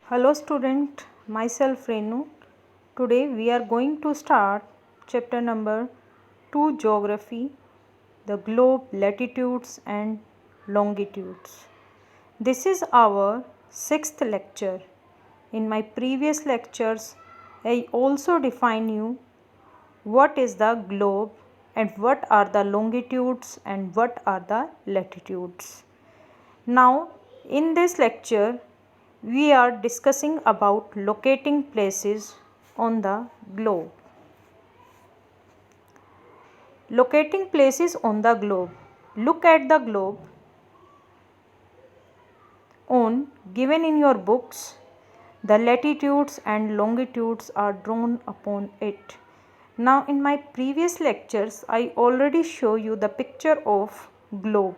Hello student, myself Renu. Today we are going to start chapter number 2 Geography, the globe, latitudes and longitudes. This is our 6th lecture. In my previous lectures, I also define you what is the globe and what are the longitudes and what are the latitudes. Now in this lecture we are discussing about locating places on the globe. Locating places on the globe. Look at the globe on given in your books. The latitudes and longitudes are drawn upon it. Now in my previous lectures I already show you the picture of globe.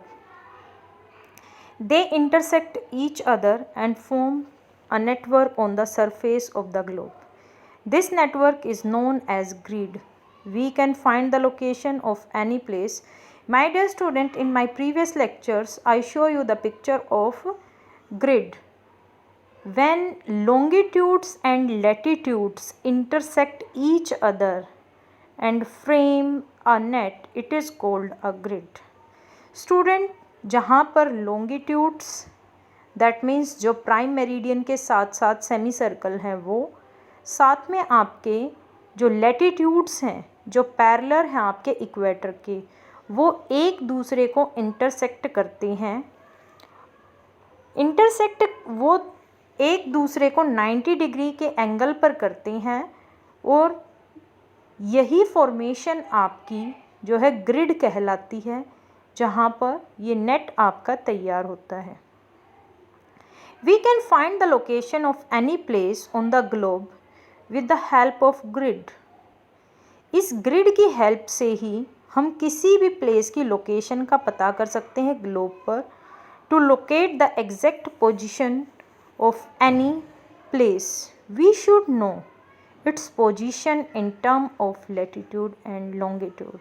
They intersect each other and form a network on the surface of the globe. This network is known as grid. We can find the location of any place. My dear student, in my previous lectures, I show you the picture of grid. When longitudes and latitudes intersect each other and frame a net, it is called a grid. Student, जहाँ पर longitudes that means जो prime meridian के साथ साथ semi circle हैं वो, साथ में आपके जो लैटिट्यूड्स हैं जो पैरेलल हैं आपके इक्वेटर के, वो एक दूसरे को इंटरसेक्ट करते हैं। इंटरसेक्ट वो एक दूसरे को 90 डिग्री के एंगल पर करते हैं और यही फॉर्मेशन आपकी जो है ग्रिड कहलाती है, जहाँ पर ये नेट आपका तैयार होता है। We can find the location of any place on the globe with the help of grid. इस ग्रिड की हेल्प से ही हम किसी भी प्लेस की लोकेशन का पता कर सकते हैं ग्लोब पर। To locate the exact position of any place, we should know its position in term of latitude and longitude.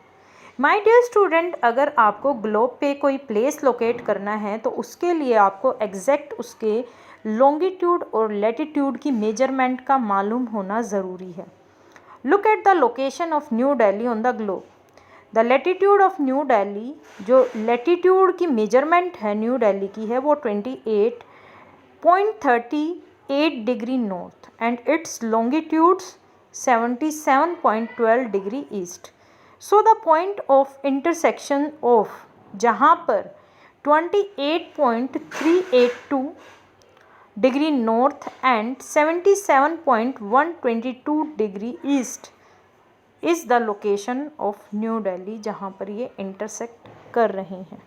My dear student, अगर आपको ग्लोब पे कोई प्लेस लोकेट करना है तो उसके लिए आपको एग्जैक्ट उसके लॉन्गिट्यूड और लैटिट्यूड की मेजरमेंट का मालूम होना ज़रूरी है। Look at the location of new Delhi on the globe. The latitude of new Delhi, जो लैटिट्यूड की मेजरमेंट है न्यू दिल्ली की है वो 28.38 degree north and it's longitudes 77.12 degree east. So the point of intersection of जहाँ पर 28.382 degree north and 77.122 degree east is the location of new Delhi, जहाँ पर ये इंटरसेक्ट कर रहे हैं।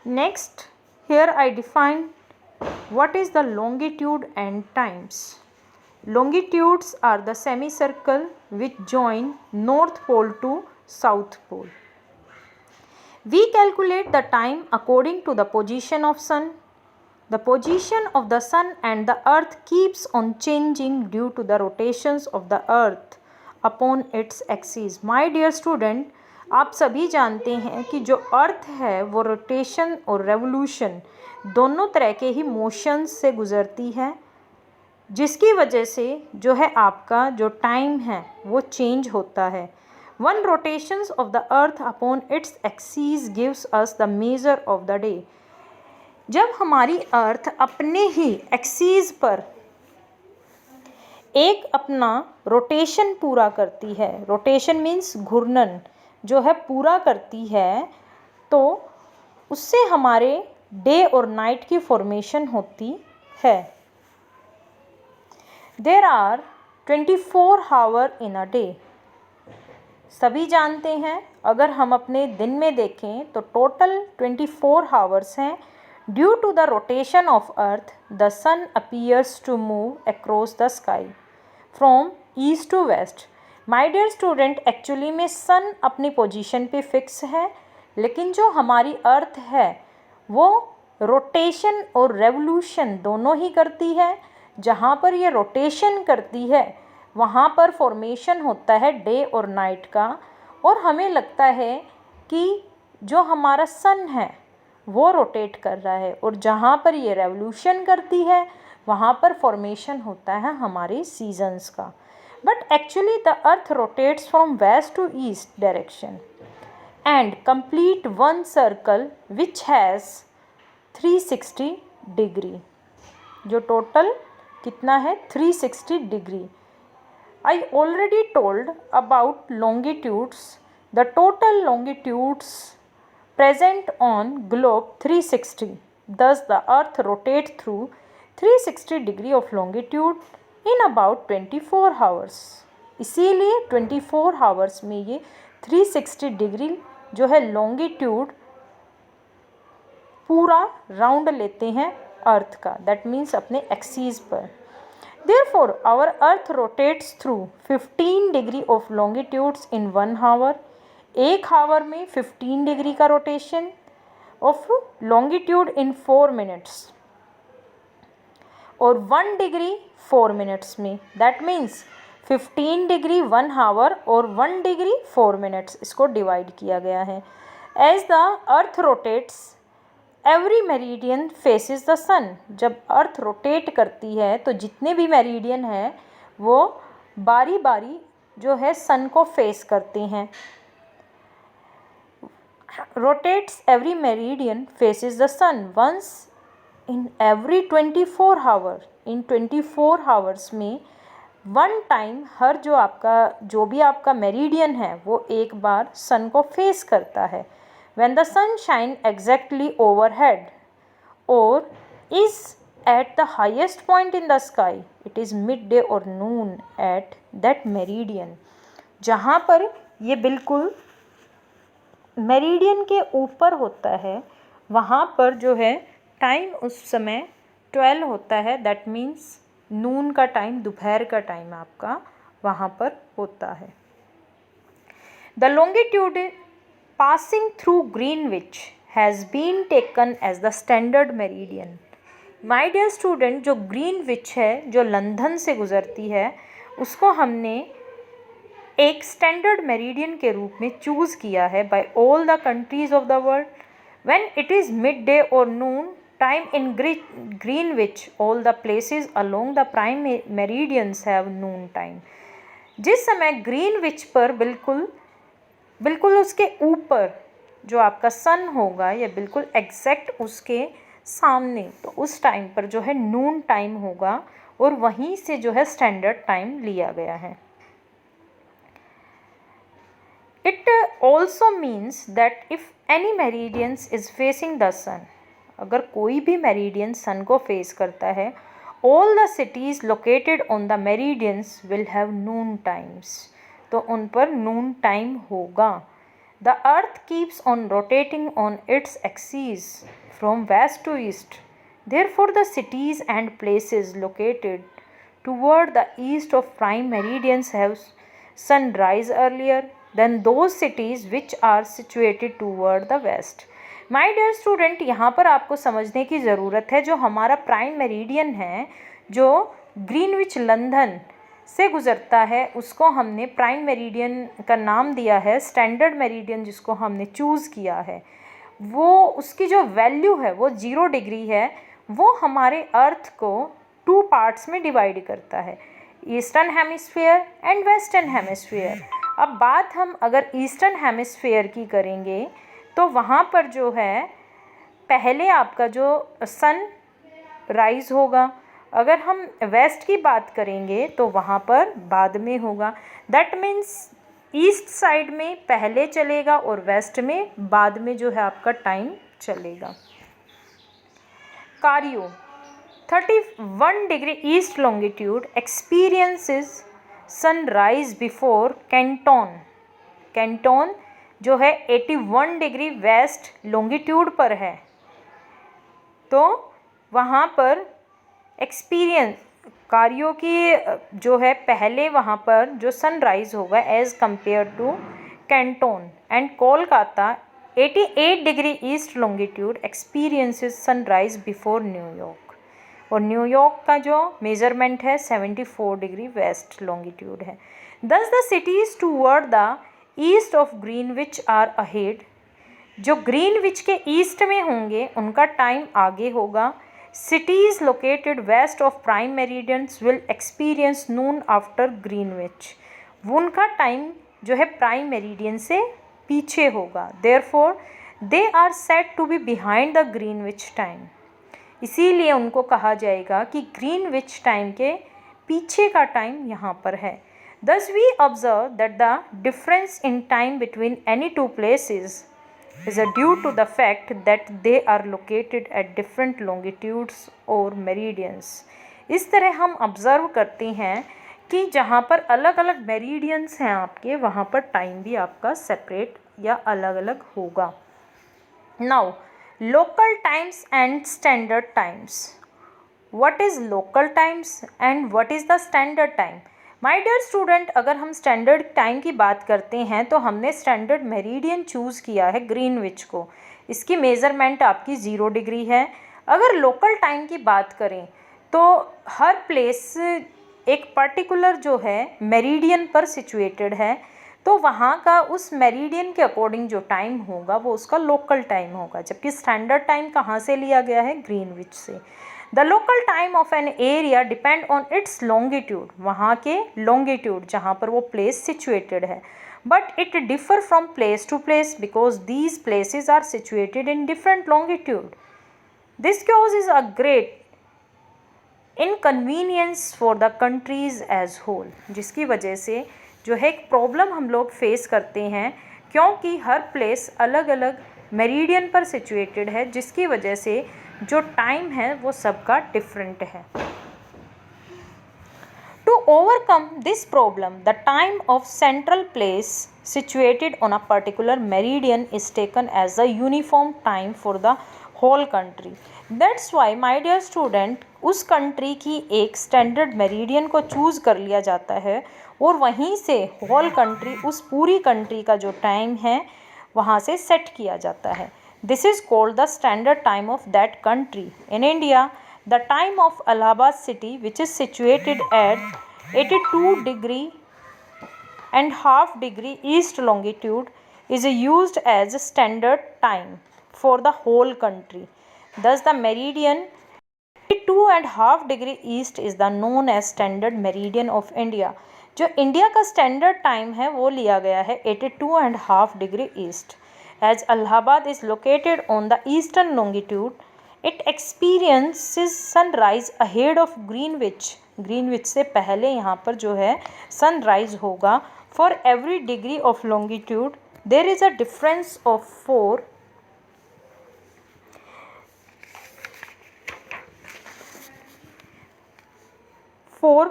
Next, here I define what is the longitude and times. Longitudes are the semicircle which join North Pole to South Pole. We calculate the time according to the position of Sun. The position of the Sun and the Earth keeps on changing due to the rotations of the Earth upon its axis. My dear student, आप सभी जानते हैं कि जो अर्थ है वो rotation और revolution दोनों तरह के ही मोशंस से गुजरती है, जिसकी वजह से जो है आपका जो टाइम है वो चेंज होता है। One rotations of the earth upon its axis gives us the major of the day. जब हमारी अर्थ अपने ही एक्सीज पर एक अपना रोटेशन पूरा करती है, रोटेशन मीन्स घूर्णन जो है पूरा करती है, तो उससे हमारे डे और नाइट की फॉर्मेशन होती है। There are 24 hours in a day. सभी जानते हैं अगर हम अपने दिन में देखें तो टोटल 24 hours हैं। Due to the rotation of earth, the sun appears to move across the sky from east to west. My dear student, actually में सन अपनी पोजीशन पे फिक्स है, लेकिन जो हमारी अर्थ है वो रोटेशन और रेवोल्यूशन दोनों ही करती है। जहाँ पर ये रोटेशन करती है वहाँ पर फॉर्मेशन होता है डे और नाइट का, और हमें लगता है कि जो हमारा सन है वो रोटेट कर रहा है, और जहाँ पर ये रेवोल्यूशन करती है वहाँ पर फॉर्मेशन होता है हमारे सीजन्स का। But actually the earth rotates from west to east direction and complete one circle which has 360 degree, जो टोटल कितना है 360 degree. I already told about longitudes. The total longitudes present on globe 360. Thus the earth rotates through 360 degree of longitude in about 24 hours. इसीलिए 24 hours में ये 360 degree जो है longitude पूरा round लेते हैं अर्थ का, दैट मीन्स अपने एक्सीस पर। Therefore, our earth rotates through 15 degree of longitudes in 1 hour. एक हावर में 15 डिग्री का rotation of longitude in 4 minutes, और 1 डिग्री 4 मिनट्स में, दैट मीन्स 15 डिग्री 1 हावर और 1 डिग्री 4 मिनट्स, इसको डिवाइड किया गया है। As the earth rotates every meridian faces the sun. जब अर्थ रोटेट करती है तो जितने भी मेरिडियन हैं वो बारी बारी जो है सन को फेस करते हैं। Rotates every meridian faces the sun once in every 24 hour. In 24 hours में वन टाइम हर जो भी आपका मेरिडियन है वो एक बार सन को फेस करता है। When the sun shines exactly overhead or is at the highest point in the sky, it is midday or noon at that meridian. जहाँ पर ये बिल्कुल मेरिडियन के ऊपर होता है वहाँ पर जो है टाइम उस समय 12 होता है, दैट मीन्स नून का टाइम, दोपहर का टाइम आपका वहाँ पर होता है। The longitude passing through Greenwich has been taken as the standard meridian. My dear student, जो ग्रीनविच है जो लंदन से गुज़रती है उसको हमने एक स्टैंडर्ड मेरिडियन के रूप में चूज़ किया है by all the countries of the world. When it is mid day और noon time in Greenwich all the places along the prime meridians have noon time. जिस समय ग्रीनविच पर बिल्कुल उसके ऊपर जो आपका सन होगा या बिल्कुल एग्जैक्ट उसके सामने, तो उस टाइम पर जो है नून टाइम होगा और वहीं से जो है स्टैंडर्ड टाइम लिया गया है। It also means that if any meridians is facing the sun, अगर कोई भी मेरिडियन सन को फेस करता है, all the cities located on the meridians will have noon times, तो उन पर नून टाइम होगा। The earth keeps on rotating on its axis from west to east, therefore the cities and places located toward the east of prime meridians have sunrise earlier than those cities which are situated toward the west. My dear student, यहाँ पर आपको समझने की ज़रूरत है, जो हमारा prime meridian है जो ग्रीनविच लंदन से गुज़रता है उसको हमने प्राइम मेरिडियन का नाम दिया है। स्टैंडर्ड मेरिडियन जिसको हमने चूज़ किया है वो उसकी जो वैल्यू है वो 0 डिग्री है, वो हमारे अर्थ को 2 पार्ट्स में डिवाइड करता है, eastern hemisphere and western hemisphere. अब बात हम अगर ईस्टर्न हेमिस्फीयर की करेंगे तो वहाँ पर जो है पहले आपका जो सन राइज होगा, अगर हम वेस्ट की बात करेंगे तो वहाँ पर बाद में होगा। दैट मीन्स ईस्ट साइड में पहले चलेगा और वेस्ट में बाद में जो है आपका टाइम चलेगा। कारियो 31 degree east longitude experiences sunrise before Canton. Canton जो है 81 डिग्री वेस्ट लॉन्गिट्यूड पर है, तो वहाँ पर एक्सपीरियंस कारियो की जो है पहले वहाँ पर जो सनराइज़ होगा as compare to Canton. And Kolkata 88 degree east longitude experiences sunrise before New York, और न्यूयॉर्क का जो मेज़रमेंट है 74 डिग्री वेस्ट लॉन्गिट्यूड है। Thus the cities toward the east of Greenwich are ahead, जो ग्रीनविच के ईस्ट में होंगे उनका टाइम आगे होगा। Cities located west of prime meridians will experience noon after Greenwich, उनका टाइम जो है प्राइम मेरिडियन से पीछे होगा। Therefore they are said to be behind the Greenwich time, इसीलिए उनको कहा जाएगा कि ग्रीनविच टाइम के पीछे का टाइम यहाँ पर है। Thus we observe that the difference in time between any two places is due to the fact that they are located at different longitudes or meridians. इस तरह हम ऑब्ज़र्व करते हैं कि जहाँ पर अलग अलग मेरिडियंस हैं आपके, वहाँ पर टाइम भी आपका सेपरेट या अलग अलग होगा। Now local times and standard times. What is local times and what is the standard time? My dear student, अगर हम स्टैंडर्ड टाइम की बात करते हैं तो हमने स्टैंडर्ड मेरिडियन चूज़ किया है ग्रीनविच को, इसकी मेज़रमेंट आपकी 0 डिग्री है। अगर लोकल टाइम की बात करें तो हर प्लेस एक पर्टिकुलर जो है मेरिडियन पर सिचुएटेड है, तो वहाँ का उस मेरिडियन के अकॉर्डिंग जो टाइम होगा वो उसका लोकल टाइम होगा, जबकि स्टैंडर्ड टाइम कहाँ से लिया गया है? ग्रीनविच से। The local time of an area depend on its longitude, वहाँ के लॉन्गिट्यूड जहाँ पर वो प्लेस सिचुएटेड है, but it differ from place to place because these places are situated in different longitude. This cause is a great inconvenience for the countries as whole, जिसकी वजह से जो है एक प्रॉब्लम हम लोग फेस करते हैं, क्योंकि हर प्लेस अलग अलग मेरिडियन पर सिचुएटेड है, जिसकी वजह से जो टाइम है वो सबका डिफरेंट है। To overcome this problem the time of central place situated on a particular meridian is taken as a uniform time for the whole country. दैट्स वाई माय डियर स्टूडेंट, उस कंट्री की एक स्टैंडर्ड मेरिडियन को choose कर लिया जाता है और वहीं से होल कंट्री, उस पूरी कंट्री का जो टाइम है वहाँ से सेट किया जाता है। This is called the standard time of that country. In India, the time of Allahabad city, which is situated at 82 degree and half degree east longitude, is used as standard time for the whole country. Thus, the meridian 82 and half degree east is the known as standard meridian of India. जो India का standard time है वो लिया गया है 82 and half degree east. As Allahabad is located on the eastern longitude, it experiences sunrise ahead of Greenwich. Greenwich से पहले यहाँ पर जो है sunrise होगा. For every degree of longitude, there is a difference of 4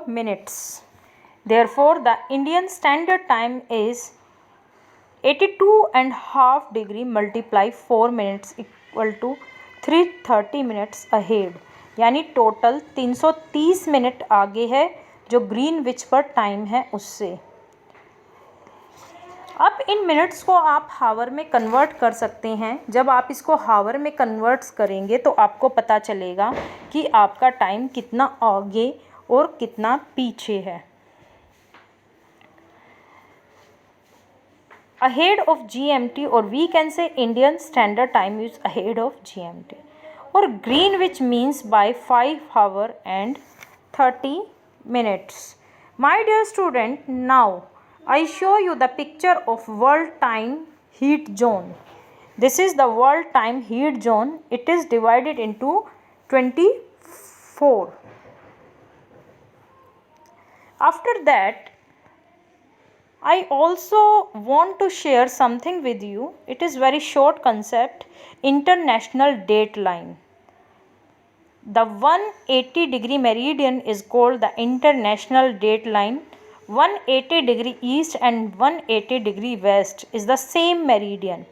minutes. Therefore, the Indian standard time is 82 and half degree multiply 4 minutes equal to 330 minutes ahead, यानी total 330 minute आगे है जो ग्रीनविच पर टाइम है उससे। अब इन minutes को आप हावर में कन्वर्ट कर सकते हैं। जब आप इसको हावर में कन्वर्ट करेंगे तो आपको पता चलेगा कि आपका टाइम कितना आगे और कितना पीछे है। Ahead of GMT, or we can say Indian Standard Time is ahead of GMT, or Greenwich means by 5 hours and 30 minutes. My dear student, now I show you the picture of world time heat zone. This is the world time heat zone. It is divided into 24. After that, I also want to share something with you. It is very short concept, international date line. The 180 degree meridian is called the international date line. 180 degree east and 180 degree west is the same meridian,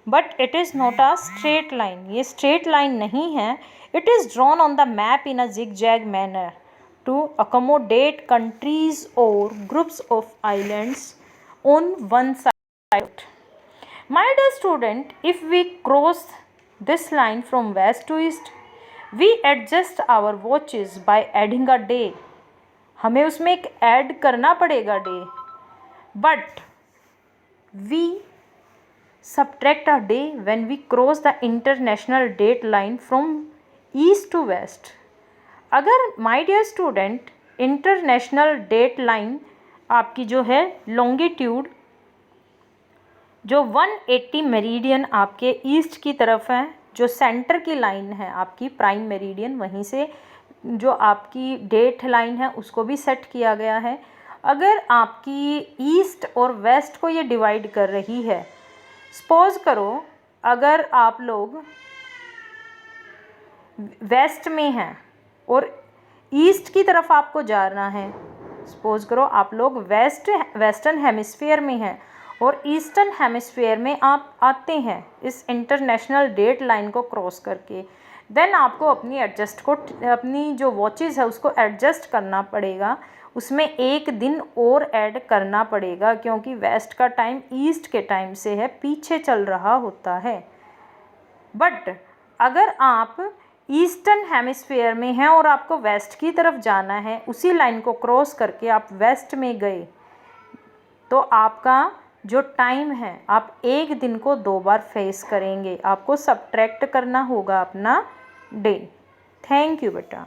but it is not a straight line. ये straight line नहीं है. It is drawn on the map in a zigzag manner to accommodate countries or groups of islands on one side. My dear student, if we cross this line from west to east, we adjust our watches by adding a day. हमें उसमें एक add करना पड़ेगा day, but we subtract a day when we cross the international date line from east to west। अगर my dear student international date line आपकी जो है longitude जो 180 मेरिडियन आपके ईस्ट की तरफ है, जो सेंटर की लाइन है आपकी प्राइम मेरिडियन, वहीं से जो आपकी डेट लाइन है उसको भी सेट किया गया है। अगर आपकी ईस्ट और वेस्ट को ये डिवाइड कर रही है, सपोज करो अगर आप लोग वेस्ट में हैं और ईस्ट की तरफ आपको जाना है, सपोज करो आप लोग वेस्टर्न हेमिस्फीयर में हैं और ईस्टर्न हेमिस्फीयर में आप आते हैं इस इंटरनेशनल डेट लाइन को क्रॉस करके, देन आपको अपनी जो वॉचेस है उसको एडजस्ट करना पड़ेगा, उसमें एक दिन और ऐड करना पड़ेगा क्योंकि वेस्ट का टाइम ईस्ट के टाइम से है पीछे चल रहा होता है। बट अगर आप ईस्टर्न हेमिस्फीयर में हैं और आपको वेस्ट की तरफ जाना है, उसी लाइन को क्रॉस करके आप वेस्ट में गए, तो आपका जो टाइम है आप एक दिन को 2 बार फेस करेंगे, आपको सब्ट्रैक्ट करना होगा अपना डे। थैंक यू बेटा।